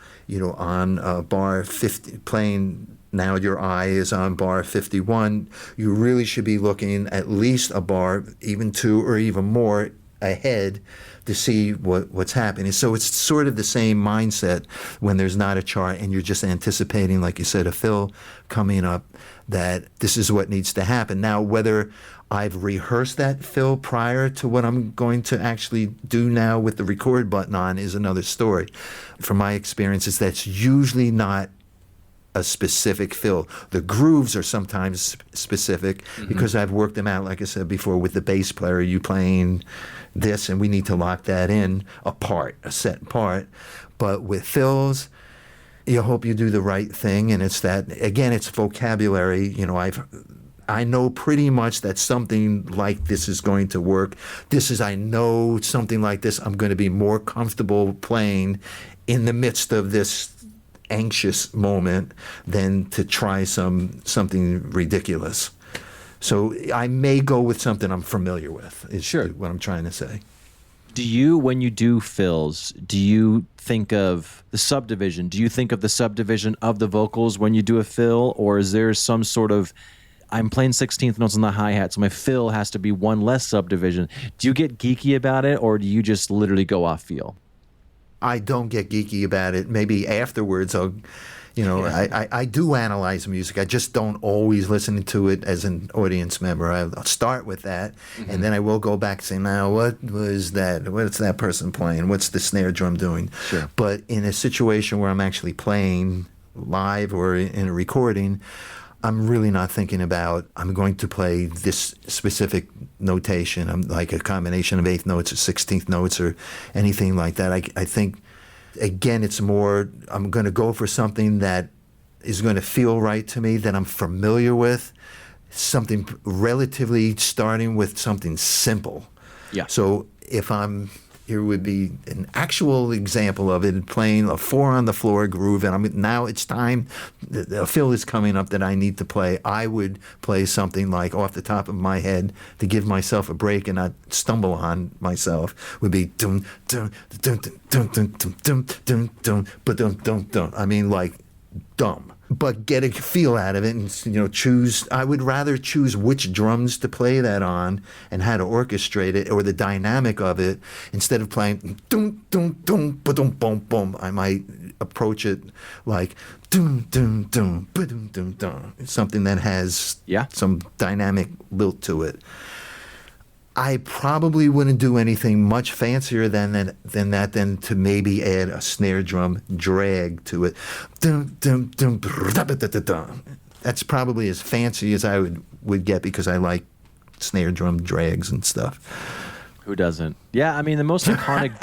Speaker 3: bar 50 playing. Now your eye is on bar 51. You really should be looking at least a bar, even two or even more ahead to see what's happening. So it's sort of the same mindset when there's not a chart and you're just anticipating, like you said, a fill coming up, that this is what needs to happen. Now, whether I've rehearsed that fill prior to what I'm going to actually do now with the record button on is another story. From my experiences, that's usually not a specific fill. The grooves are sometimes specific because I've worked them out, like I said before, with the bass player. You playing this, and we need to lock that in a set part. But with fills, you hope you do the right thing, and it's that, again, it's vocabulary. I know pretty much that something like this is going to work. I know something like this I'm going to be more comfortable playing in the midst of this anxious moment than to try something ridiculous. So I may go with something I'm familiar with, is what I'm trying to say.
Speaker 2: Do you, when you do fills, do you think of the subdivision? Do you think of the subdivision of the vocals when you do a fill? Or is there some sort of, I'm playing 16th notes on the hi-hat, so my fill has to be one less subdivision. Do you get geeky about it, or do you just literally go off feel?
Speaker 3: I don't get geeky about it. Maybe afterwards I do analyze music. I just don't always listen to it as an audience member. I'll start with that, and then I will go back and say, now, what was that? What's that person playing? What's the snare drum doing?
Speaker 2: Sure.
Speaker 3: But in a situation where I'm actually playing live or in a recording, I'm really not thinking about, I'm going to play this specific notation. I'm like a combination of 8th notes or 16th notes or anything like that. I think, again, it's more, I'm going to go for something that is going to feel right to me, that I'm familiar with, something relatively starting with something simple.
Speaker 2: Yeah.
Speaker 3: So here would be an actual example of it, playing a 4-on-the-floor groove, and now it's time, a fill is coming up that I need to play. I would play something like, off the top of my head, to give myself a break and not stumble on myself, would be dum dum dum dum dum dum dum dum dum dum dum dum. I mean, like, dumb. But get a feel out of it and, choose. I would rather choose which drums to play that on and how to orchestrate it, or the dynamic of it, instead of playing dum dum dum ba-dum bum bum. I might approach it like dum dum dum ba-dum dum dum. Something that has some dynamic lilt to it. I probably wouldn't do anything much fancier than to maybe add a snare drum drag to it. Dum, dum, dum, that's probably as fancy as I would get, because I like snare drum drags and stuff.
Speaker 2: Who doesn't? Yeah, I mean, the most iconic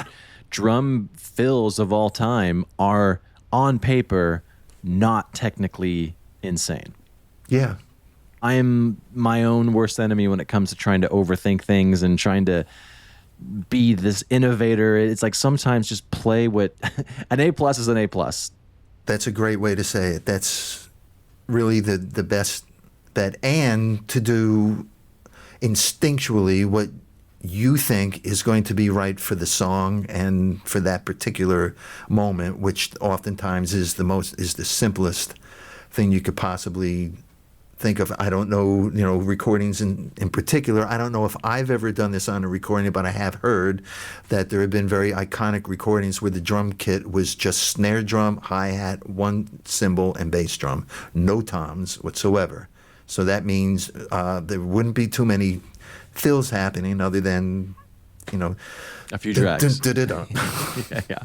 Speaker 2: drum fills of all time are, on paper, not technically insane.
Speaker 3: Yeah.
Speaker 2: I am my own worst enemy when it comes to trying to overthink things and trying to be this innovator. It's like, sometimes just play what an A+ is an A+.
Speaker 3: That's a great way to say it. That's really the best bet. And to do instinctually what you think is going to be right for the song and for that particular moment, which oftentimes is the simplest thing you could possibly think of. I don't know, recordings in particular. I don't know if I've ever done this on a recording, but I have heard that there have been very iconic recordings where the drum kit was just snare drum, hi-hat, one cymbal, and bass drum. No toms whatsoever. So that means there wouldn't be too many fills happening other than,
Speaker 2: a few drags. Yeah.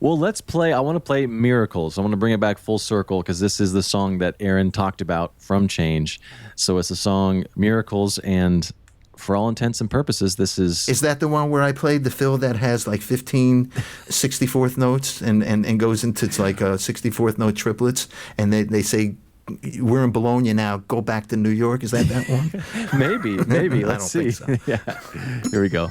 Speaker 2: Well, let's play. I want to play Miracles. I want to bring it back full circle, because this is the song that Aaron talked about from Change. So it's the song Miracles, and for all intents and purposes, this is...
Speaker 3: Is that the one where I played the fill that has like 15 64th notes and goes into, it's like 64th note triplets, and they say we're in Bologna now, go back to New York. Is that one?
Speaker 2: Maybe.
Speaker 3: I
Speaker 2: Let's
Speaker 3: don't
Speaker 2: see.
Speaker 3: think so.
Speaker 2: Yeah. Here we go.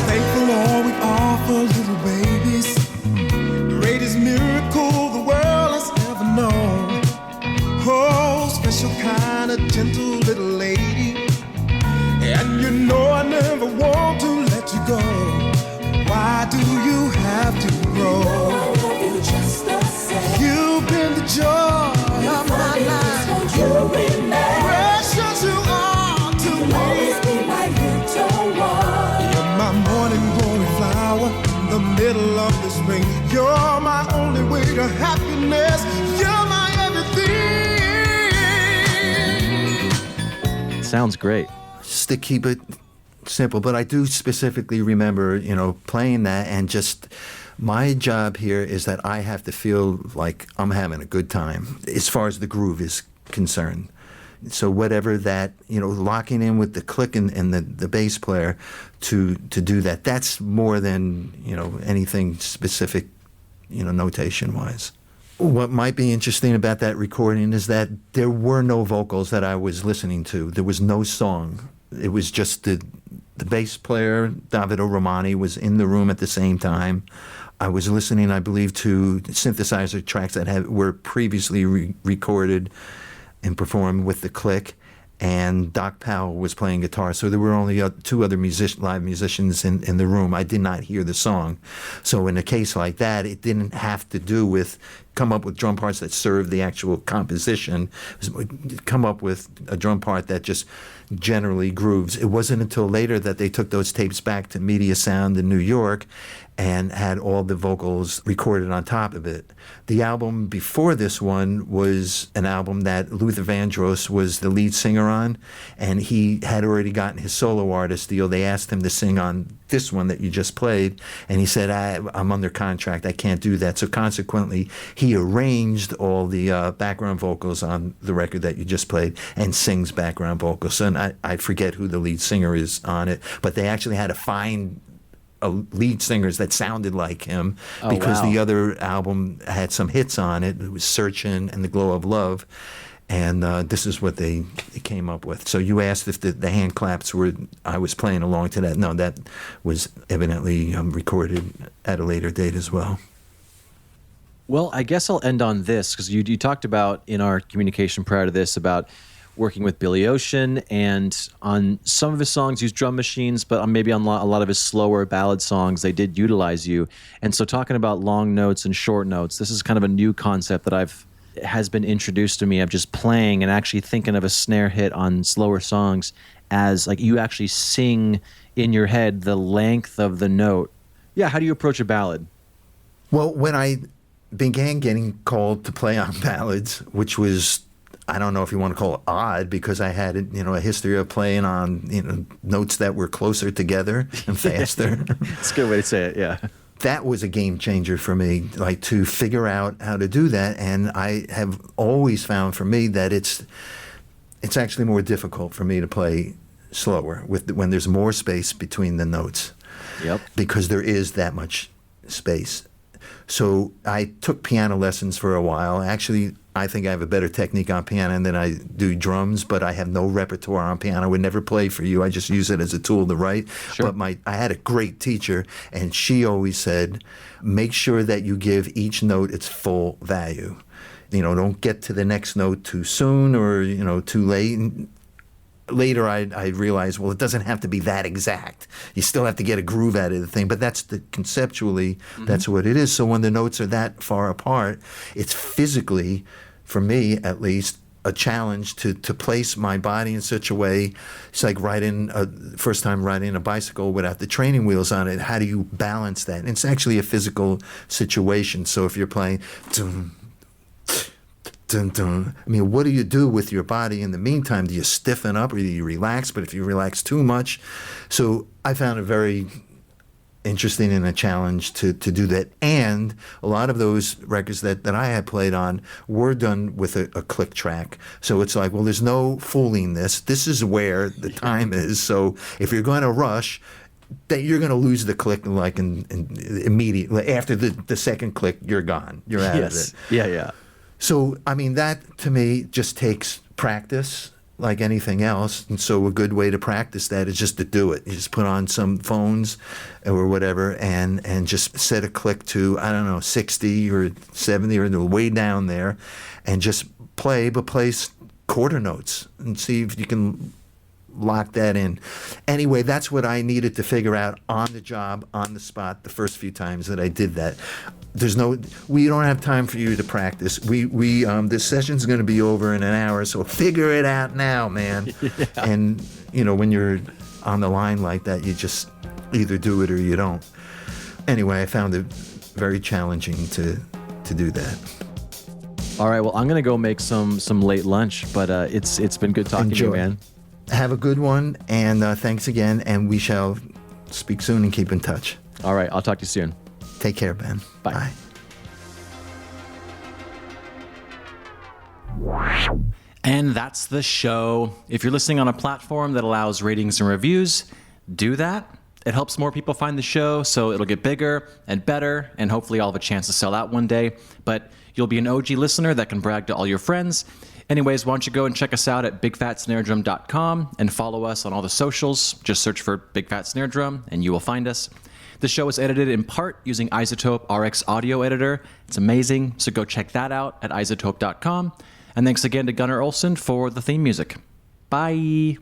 Speaker 7: Thankful all we offer little babies. Greatest miracle the world has ever known. Oh, special kind of gentle little lady. And you know I never want to let you go. Why do you have to grow? You've been the joy of my life. Precious you are to me. You're my morning glory flower in the middle of the spring. You're my only way to happiness. You're my everything.
Speaker 2: Sounds great.
Speaker 3: Just to keep it simple, but I do specifically remember, playing that, and just my job here is that I have to feel like I'm having a good time as far as the groove is concerned. So whatever that, locking in with the click and the bass player to do that, that's more than, anything specific, notation-wise. What might be interesting about that recording is that there were no vocals that I was listening to. There was no song. It was just the bass player, Davido Romani, was in the room at the same time. I was listening, I believe, to synthesizer tracks that were previously recorded and performed with the click, and Doc Powell was playing guitar. So there were only two other live musicians in the room. I did not hear the song. So in a case like that, it didn't have to do with come up with drum parts that served the actual composition. It was come up with a drum part that just generally grooves. It wasn't until later that they took those tapes back to Media Sound in New York and had all the vocals recorded on top of it. The album before this one was an album that Luther Vandross was the lead singer on, and he had already gotten his solo artist deal. They asked him to sing on this one that you just played, and he said, I'm under contract, I can't do that. So consequently, he arranged all the background vocals on the record that you just played and sings background vocals. So I forget who the lead singer is on it, but they actually had to find lead singers that sounded like him because the other album had some hits on it. It was Searchin' and The Glow of Love, and this is what they came up with. So you asked if the hand claps I was playing along to that. No, that was evidently recorded at a later date as well.
Speaker 2: Well, I guess I'll end on this, because you talked about in our communication prior to this about working with Billy Ocean, and on some of his songs used drum machines, but maybe on a lot of his slower ballad songs, they did utilize you. And so talking about long notes and short notes, this is kind of a new concept that has been introduced to me of just playing and actually thinking of a snare hit on slower songs as like you actually sing in your head the length of the note. Yeah, how do you approach a ballad?
Speaker 3: Well, when I began getting called to play on ballads, which was, I don't know if you want to call it odd, because I had a history of playing on notes that were closer together and faster.
Speaker 2: That's a good way to say it, yeah.
Speaker 3: That was a game changer for me, like to figure out how to do that. And I have always found for me that it's actually more difficult for me to play slower when there's more space between the notes.
Speaker 2: Yep.
Speaker 3: Because there is that much space. So I took piano lessons for a while. Actually, I think I have a better technique on piano than I do drums, but I have no repertoire on piano. I would never play for you. I just use it as a tool to write.
Speaker 2: Sure.
Speaker 3: But I had a great teacher, and she always said, make sure that you give each note its full value. Don't get to the next note too soon or, too late. Later, I realized, well, it doesn't have to be that exact. You still have to get a groove out of the thing, but conceptually, that's what it is. So when the notes are that far apart, it's physically, for me at least, a challenge to place my body in such a way. It's like first time riding a bicycle without the training wheels on it. How do you balance that? And it's actually a physical situation. So if you're playing, dun, dun, dun, I mean, what do you do with your body in the meantime? Do you stiffen up or do you relax? But if you relax too much, so I found it very interesting and a challenge to do that. And a lot of those records that I had played on were done with a click track. So it's like, well, there's no fooling this. This is where the time is. So if you're going to rush, that you're going to lose the click like in immediately. After the second click, you're gone. You're out of it.
Speaker 2: Yeah.
Speaker 3: So, I mean, that to me just takes practice like anything else. And so a good way to practice that is just to do it. You just put on some phones or whatever and just set a click to, I don't know, 60 or 70 or way down there and just play, but play quarter notes and see if you can lock that in. Anyway, that's what I needed to figure out on the job, on the spot, the first few times that I did that. We don't have time for you to practice. This session's going to be over in an hour, so figure it out now, man. Yeah. And, when you're on the line like that, you just either do it or you don't. Anyway, I found it very challenging to do that.
Speaker 2: All right, well, I'm going to go make some late lunch, but it's been good talking to you, man.
Speaker 3: Have a good one, and thanks again, and we shall speak soon and keep in touch.
Speaker 2: All right, I'll talk to you soon.
Speaker 3: Take care, Ben.
Speaker 2: Bye. And that's the show. If you're listening on a platform that allows ratings and reviews, do that. It helps more people find the show, so it'll get bigger and better, and hopefully I'll have a chance to sell out one day. But you'll be an OG listener that can brag to all your friends. Anyways, why don't you go and check us out at bigfatsnaredrum.com and follow us on all the socials. Just search for Big Fat Snare Drum and you will find us. The show is edited in part using iZotope RX Audio Editor. It's amazing, so go check that out at iZotope.com. And thanks again to Gunnar Olsen for the theme music. Bye.